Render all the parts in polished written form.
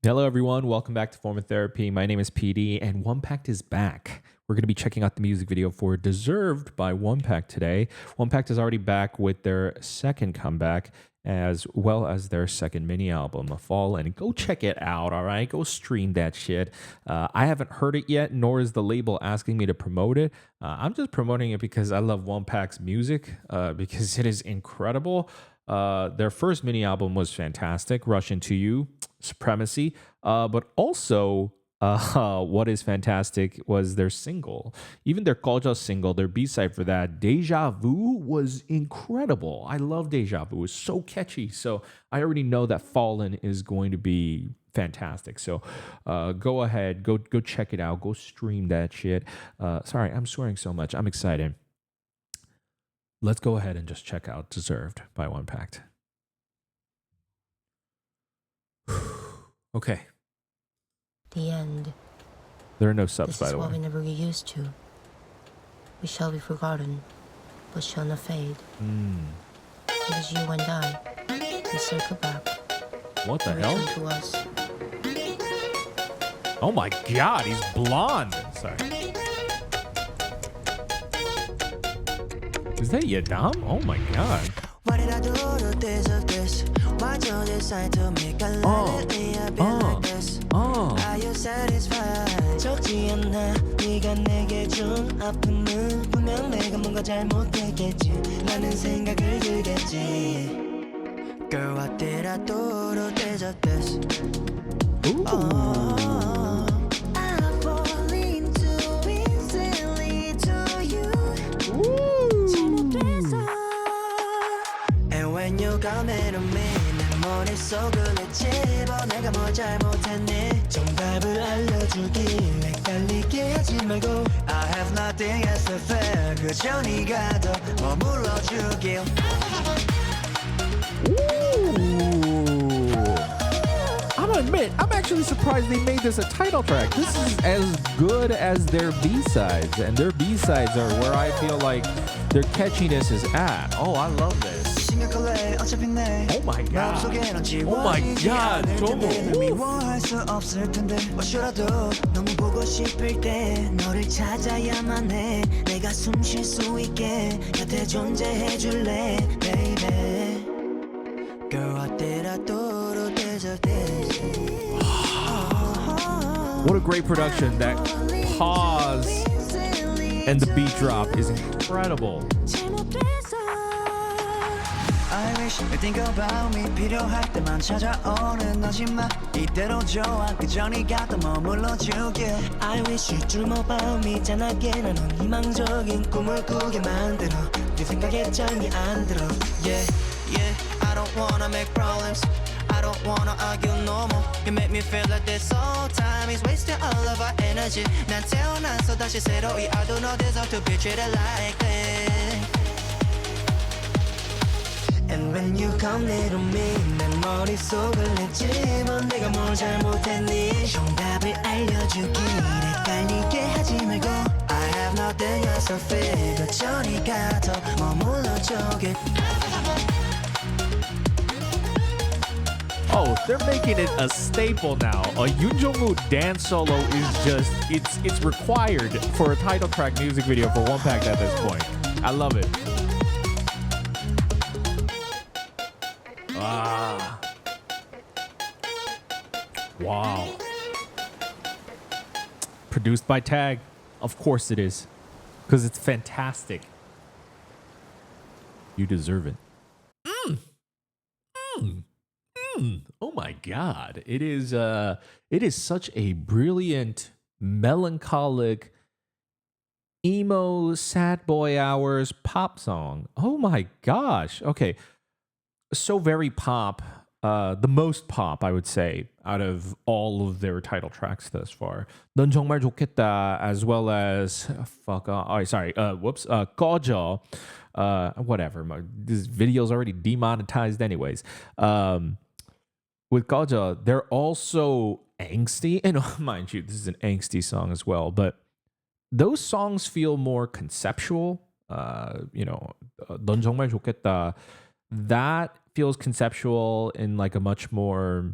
Hello, everyone. Welcome back to Form of Therapy. My name is PD, and One Pact is back. We're going to be checking out the music video for Deserved by One Pact today. One Pact is already back with their second comeback, as well as their second mini album, Fall. And go check it out, all right? Go stream that shit. I haven't heard it yet, nor is the label asking me to promote it. I'm just promoting it because I love One Pact's music, because it is incredible. Their first mini album was fantastic, Rush Into You, Supremacy. But also, what is fantastic was their single. Even their Kulture single, their B-side for that, Deja Vu, was incredible. I love Deja Vu. It's so catchy. So I already know that Fallen is going to be fantastic. So go ahead, go check it out. Go stream that shit. Sorry, I'm swearing so much. I'm excited. Let's go ahead and just check out Deserved by One Pact. Okay. The end. There are no subs, This by is the what we way. never get used to. We shall be forgotten, but shall not fade. It is you and I. We circle back. What the and hell? return to us. Oh my god, he's blonde. Sorry. Is that Yadam? Oh my god. What did I do to deserve this? Why'd you decide to make a lie? Let me like this. Are you satisfied? 적지 않아 네가 내게 준 아픔은 분명 내가 뭔가 잘못했겠지 라는 생각을 들겠지 Girl, what did I do to deserve this? I'm falling too easily to you 잘못됐어 And when you come into me 내 머릿속을 찌집어 내가 뭘 잘못했니 정답을 알려주길 헷갈리게 하지 말고 I have nothing else to fear 그저 네가 더 머물러주길 I'm gonna admit, I'm actually surprised they made this a title track. This is as good as their B-sides, and their B-sides are where I feel like their catchiness is at. Oh, I love this. 심각할래 어차피 내 Oh my god. 마음속에 넌 Oh my 지워지지 god. 않을 텐데 널 저거. 미워할 수 없을 텐데 어쩌라도 너무 보고 싶을 때 너를 찾아야만 해 내가 숨 쉴 수 있게 곁에 존재해 줄래 baby Girl what did I do to deserve this What a great production. That pause and the beat drop is incredible. I wish you think about me 필요할 때만 찾아오는 너지만 이대로 좋아 그저 네가 더 머물러주길 I wish you dream about me 짠하게 나는 희망적인 꿈을 꾸게 만들어 네 생각에 짱이 안 들어 Yeah, yeah, I don't wanna make problems I don't wanna argue no more You make me feel like this whole time is wasting all of our energy 난 태어나서 다시 새로이 I do not deserve to be treated like this And when you come near to me 내 머릿속을 내집어 내가 뭘 잘못했니 정답을 알려주길 헷갈리게 하지 말고 I have nothing else to fear 그저 네가 더 머물러주길 Oh, they're making it a staple now. A Yoon Jong-woo dance solo is just, it's required for a title track music video for One Pact at this point. I love it. Ah. Wow. Produced by Tag. Of course it is. Because it's fantastic. You deserve it. Oh my god. It is such a brilliant, melancholic, emo, sad boy hours pop song. Oh my gosh. Okay. So very pop. The most pop, I would say, out of all of their title tracks thus far. 넌 정말 좋겠다, as well as 꺼져. Whatever. This video's already demonetized anyways. With Gaja, they're also angsty. And mind you, this is an angsty song as well. But those songs feel more conceptual. 넌 정말 좋겠다. That feels conceptual in like a much more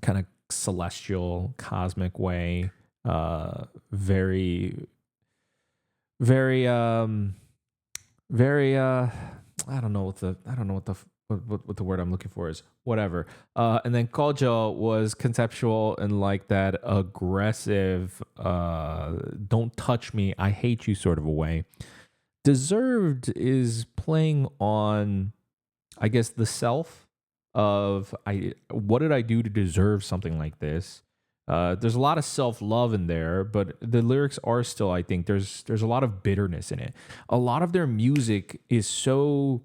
kind of celestial, cosmic way. Very, very, very. I don't know what the word I'm looking for is. Whatever. And then Kojo was conceptual and like that aggressive, don't touch me, I hate you sort of a way. Deserved is playing on, I guess, the self of what did I do to deserve something like this? There's a lot of self-love in there, but the lyrics are still, I think, there's a lot of bitterness in it. A lot of their music is so,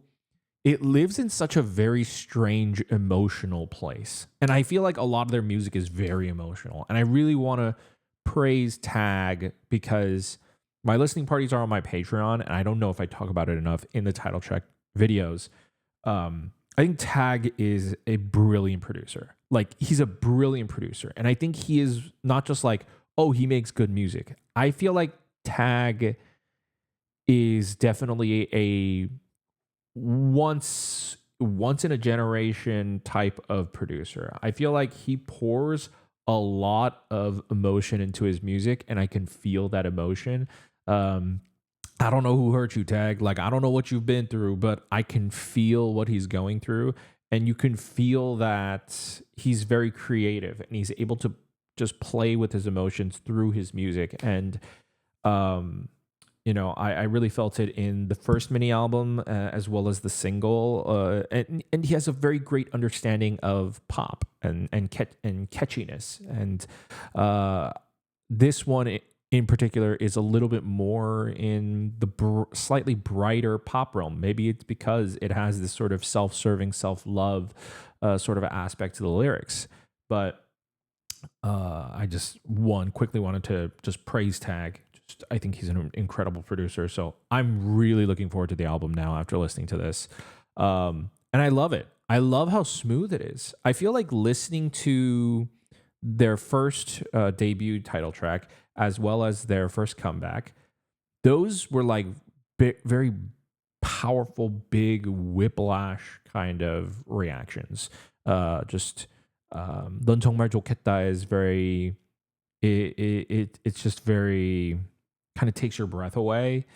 it lives in such a very strange emotional place. And I feel like a lot of their music is very emotional. And I really want to praise Tag because my listening parties are on my Patreon, and I don't know if I talk about it enough in the title track videos. I think Tag is a brilliant producer. Like, he's a brilliant producer. And I think he is not just like, oh, he makes good music. I feel like Tag is definitely a once in a generation type of producer. I feel like he pours a lot of emotion into his music, and I can feel that emotion. I don't know who hurt you, Tag. Like, I don't know what you've been through, but I can feel what he's going through. And you can feel that he's very creative and he's able to just play with his emotions through his music. And, I really felt it in the first mini album as well as the single. And he has a very great understanding of pop and catchiness. And this one in particular is a little bit more in the slightly brighter pop realm. Maybe it's because it has this sort of self-serving, self-love sort of aspect to the lyrics. But I just quickly wanted to just praise Tag. I think he's an incredible producer. So I'm really looking forward to the album now after listening to this. And I love it. I love how smooth it is. I feel like listening to their first debut title track as well as their first comeback, those were like very powerful, big whiplash kind of reactions. 넌 정말 좋겠다 is very, it's just very, kind of takes your breath away.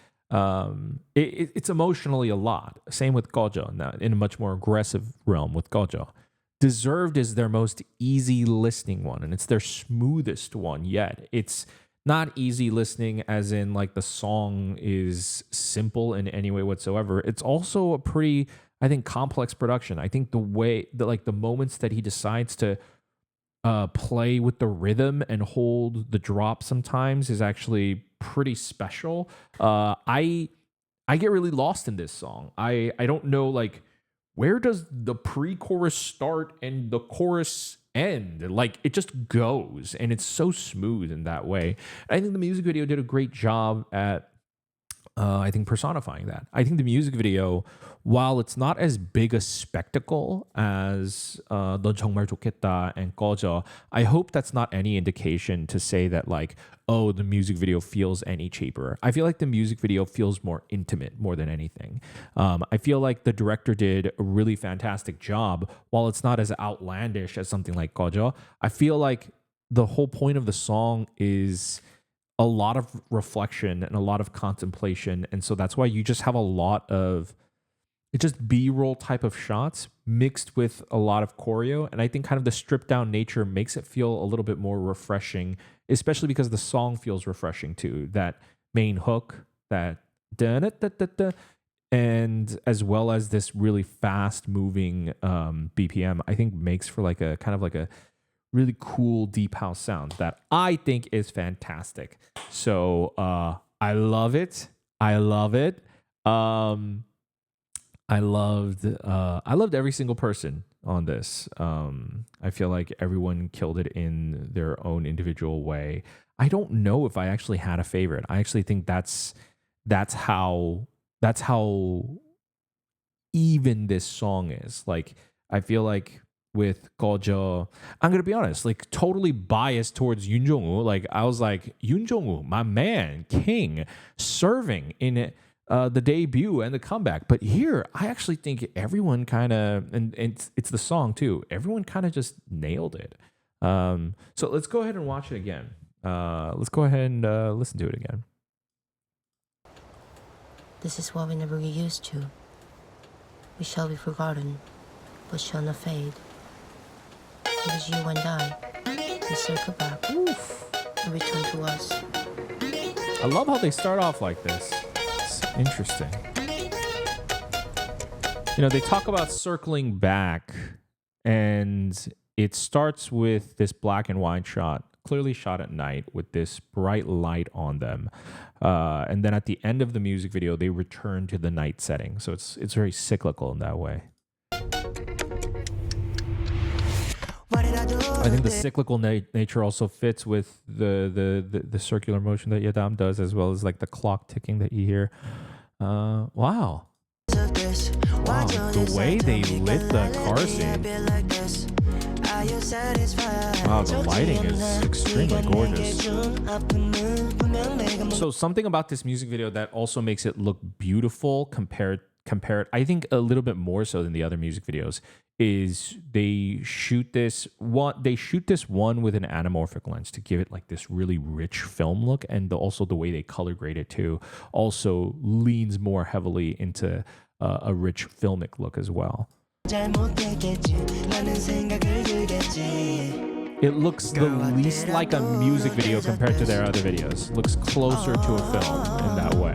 It's emotionally a lot. Same with Gojo, now in a much more aggressive realm with Gojo. Deserved is their most easy listening one, and it's their smoothest one yet. It's not easy listening as in like the song is simple in any way whatsoever. It's also a pretty, I think, complex production. I think the way that like the moments that he decides to play with the rhythm and hold the drop sometimes is actually pretty special. I get really lost in this song. I don't know, like, where does the pre-chorus start and the chorus end? Like, it just goes, and it's so smooth in that way. I think the music video did a great job at I think personifying that. I think the music video, while it's not as big a spectacle as 넌 정말 좋겠다 and 꺼져, I hope that's not any indication to say that like, oh, the music video feels any cheaper. I feel like the music video feels more intimate more than anything. I feel like the director did a really fantastic job. While it's not as outlandish as something like 꺼져, I feel like the whole point of the song is a lot of reflection and a lot of contemplation. And so that's why you just have a lot of it's just B-roll type of shots mixed with a lot of choreo. And I think kind of the stripped down nature makes it feel a little bit more refreshing, especially because the song feels refreshing too. That main hook, that da-da-da-da-da, and as well as this really fast moving BPM, I think makes for like a kind of like a really cool deep house sound that I think is fantastic. So I love it. I love it. I loved every single person on this. I feel like everyone killed it in their own individual way. I don't know if I actually had a favorite. I actually think that's how even this song is. Like, I feel like with Gojo, I'm gonna be honest, like totally biased towards Yoon Jong-woo. Like, I was like, Yoon Jong-woo, my man, king, serving in the debut and the comeback. But here, I actually think everyone kind of, and it's the song too, everyone kind of just nailed it. So let's go ahead and watch it again. Let's go ahead and listen to it again. This is what we never get used to. We shall be forgotten, but shall not fade. Because you and I, we circle back and return to us. I love how they start off like this. It's interesting. You know, they talk about circling back, and it starts with this black and white shot, clearly shot at night with this bright light on them. And then at the end of the music video, they return to the night setting. So it's very cyclical in that way. I think the cyclical nature also fits with the circular motion that Yadam does, as well as like the clock ticking that you hear. Wow. Wow, the way they lit the car scene. Wow, the lighting is extremely gorgeous. So something about this music video that also makes it look beautiful compared, I think a little bit more so than the other music videos, is they shoot this one with an anamorphic lens to give it like this really rich film look, and also the way they color grade it too also leans more heavily into a rich filmic look as well. It looks the least like a music video compared to their other videos. Looks closer to a film in that way.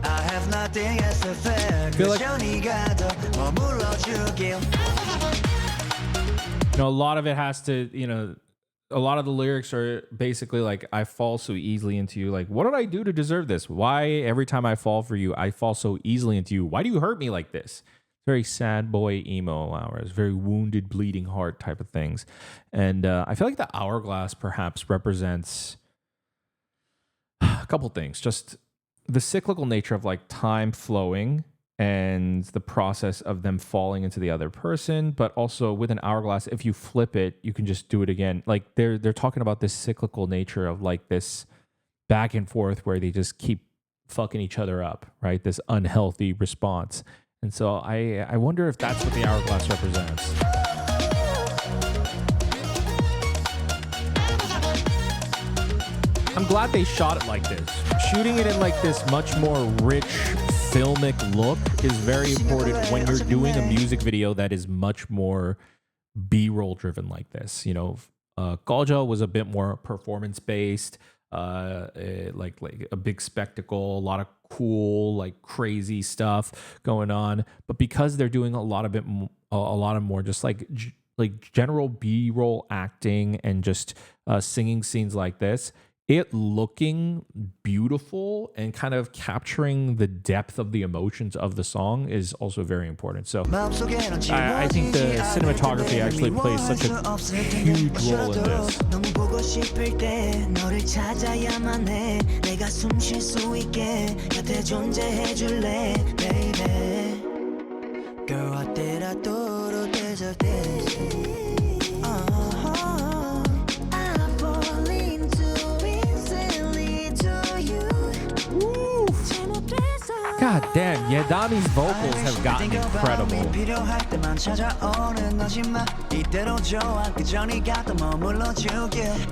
I have nothing else to fear. You know, a lot of it has to, you know, a lot of the lyrics are basically like, I fall so easily into you. Like, what did I do to deserve this? Why every time I fall for you, I fall so easily into you? Why do you hurt me like this? Very sad boy emo hours, very wounded, bleeding heart type of things. And I feel like the hourglass perhaps represents a couple things. Just the cyclical nature of like time flowing and the process of them falling into the other person, but also with an hourglass, if you flip it, you can just do it again. Like they're talking about this cyclical nature of like this back and forth where they just keep fucking each other up, right? This unhealthy response. And so I wonder if that's what the hourglass represents. I'm glad they shot it like this. Shooting it in like this much more rich filmic look is very important when you're doing a music video that is much more B-roll driven like this. You know, Kulture was a bit more performance based, like a big spectacle, a lot of cool, like crazy stuff going on. But because they're doing a lot of more just like general B-roll acting and just singing scenes like this, it looking beautiful and kind of capturing the depth of the emotions of the song is also very important. So I think the cinematography actually plays such a huge role in this. God damn, Yedami's vocals have gotten incredible.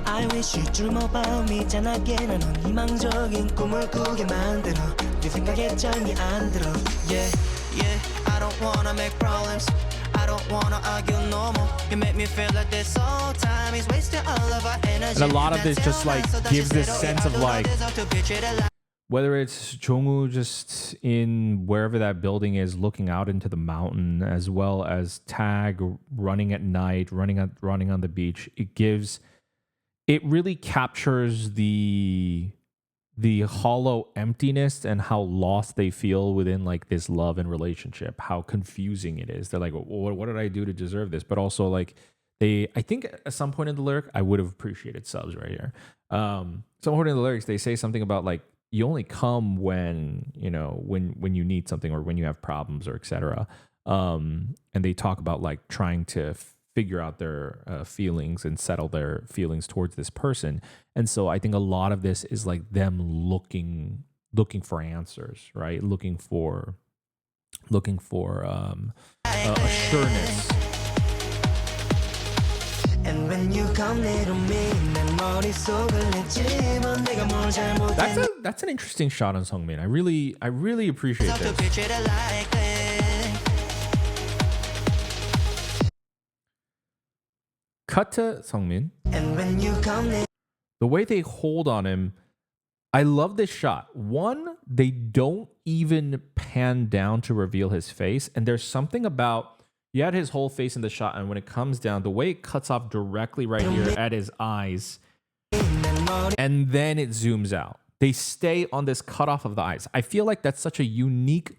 I wish you dream about me 짠하게 나는 희망적인 꿈을 꾸게 만들어 네 생각에 잠이 안 들어 Yeah, I don't wanna make problems I don't wanna argue no more You make me feel like this whole time is wasting all of our energy And a lot of this just like gives this sense of like, whether it's Jongwoo just in wherever that building is looking out into the mountain, as well as Tag running at night, running on the beach, it really captures the hollow emptiness and how lost they feel within like this love and relationship, how confusing it is. They're like, well, what did I do to deserve this? But also like I think at some point in the lyric, I would have appreciated subs right here. Some point in the lyrics, they say something about like, you only come when, you know, when you need something or when you have problems or etc. And they talk about like trying to figure out their feelings and settle their feelings towards this person. And so I think a lot of this is like them looking for answers, right? Looking for a sureness. And when you come near to me 내 머릿속을 했지만 내가 뭘 잘못했는지 That's an interesting shot on Seungmin. I really appreciate to this. be treated like this. Cut to Seungmin. And when you come near The way they hold on him, I love this shot. One, they don't even pan down to reveal his face, and there's something about you had his whole face in the shot, and when it comes down, the way it cuts off directly right here at his eyes, and then it zooms out. They stay on this cutoff of the eyes. I feel like that's such a unique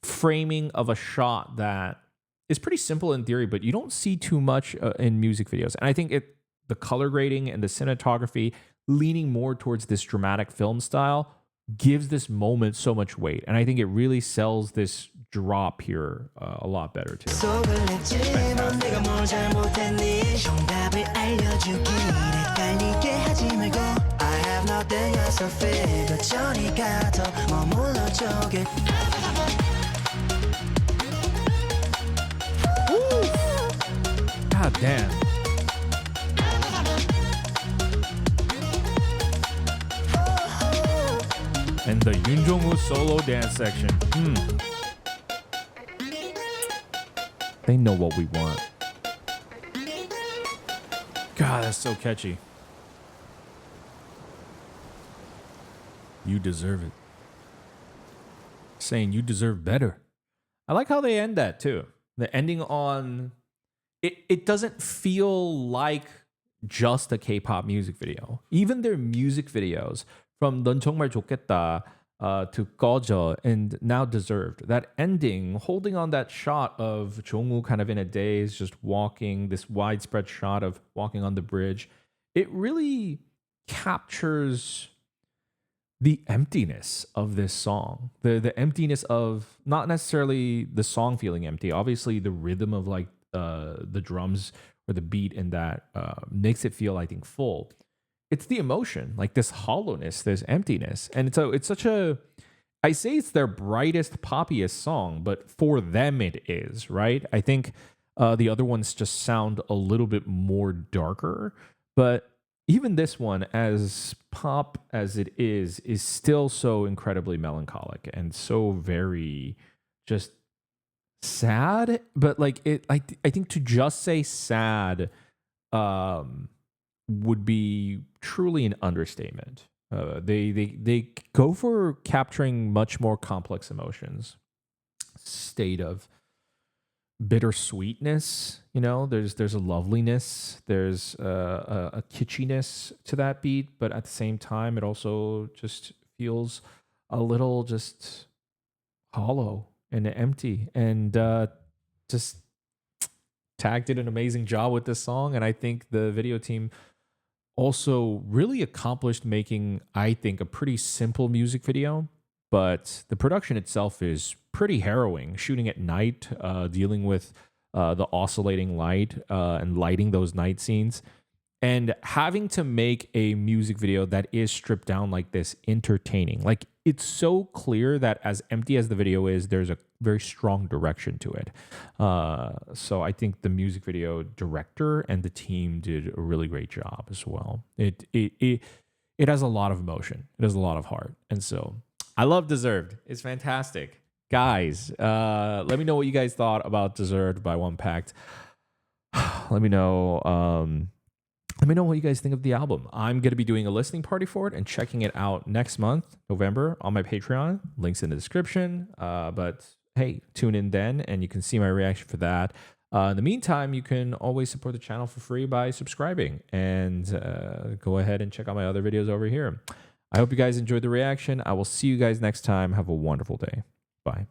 framing of a shot that is pretty simple in theory, but you don't see too much in music videos. And I think the color grading and the cinematography leaning more towards this dramatic film style gives this moment so much weight. And I think it really sells this drop here a lot better too. 속을 했지만 내가 뭘 잘못했니 정답을 알려주길 헷갈리게 하지 말고 I have nothing else to figure 저리 가서 머물러 저길 God damn. And the Yoon Jong-woo solo dance section. They know what we want. God, that's so catchy. You deserve it. Saying you deserve better. I like how they end that too. The ending on it doesn't feel like just a K-pop music video. Even their music videos from 넌 정말 좋겠다 to 꺼져 and now deserved. That ending, holding on that shot of Jongwoo kind of in a daze, just walking, this widespread shot of walking on the bridge, it really captures the emptiness of this song. The emptiness of not necessarily the song feeling empty. Obviously, the rhythm of like the drums or the beat in that makes it feel, I think, full. It's the emotion, like this hollowness, this emptiness. And so it's such a, I say it's their brightest, poppiest song, but for them it is, right? I think the other ones just sound a little bit more darker, but even this one, as pop as it is still so incredibly melancholic and so very just sad. But like it, I think to just say sad, would be truly an understatement. They go for capturing much more complex emotions. State of bittersweetness, you know. There's a loveliness, there's a kitschiness to that beat, but at the same time, it also just feels a little just hollow and empty. And just Tag did an amazing job with this song, and I think the video team also really accomplished making, I think, a pretty simple music video, but the production itself is pretty harrowing. Shooting at night, dealing with the oscillating light and lighting those night scenes, and having to make a music video that is stripped down like this entertaining. Like, it's so clear that as empty as the video is, there's a very strong direction to it. So I think the music video director and the team did a really great job as well. It has a lot of emotion. It has a lot of heart. And so I love Deserved. It's fantastic. Guys, let me know what you guys thought about Deserved by One Pact. Let me know. Let me know what you guys think of the album. I'm going to be doing a listening party for it and checking it out next month, November, on my Patreon. Links in the description. But hey, tune in then and you can see my reaction for that. In the meantime, you can always support the channel for free by subscribing, and go ahead and check out my other videos over here. I hope you guys enjoyed the reaction. I will see you guys next time. Have a wonderful day. Bye.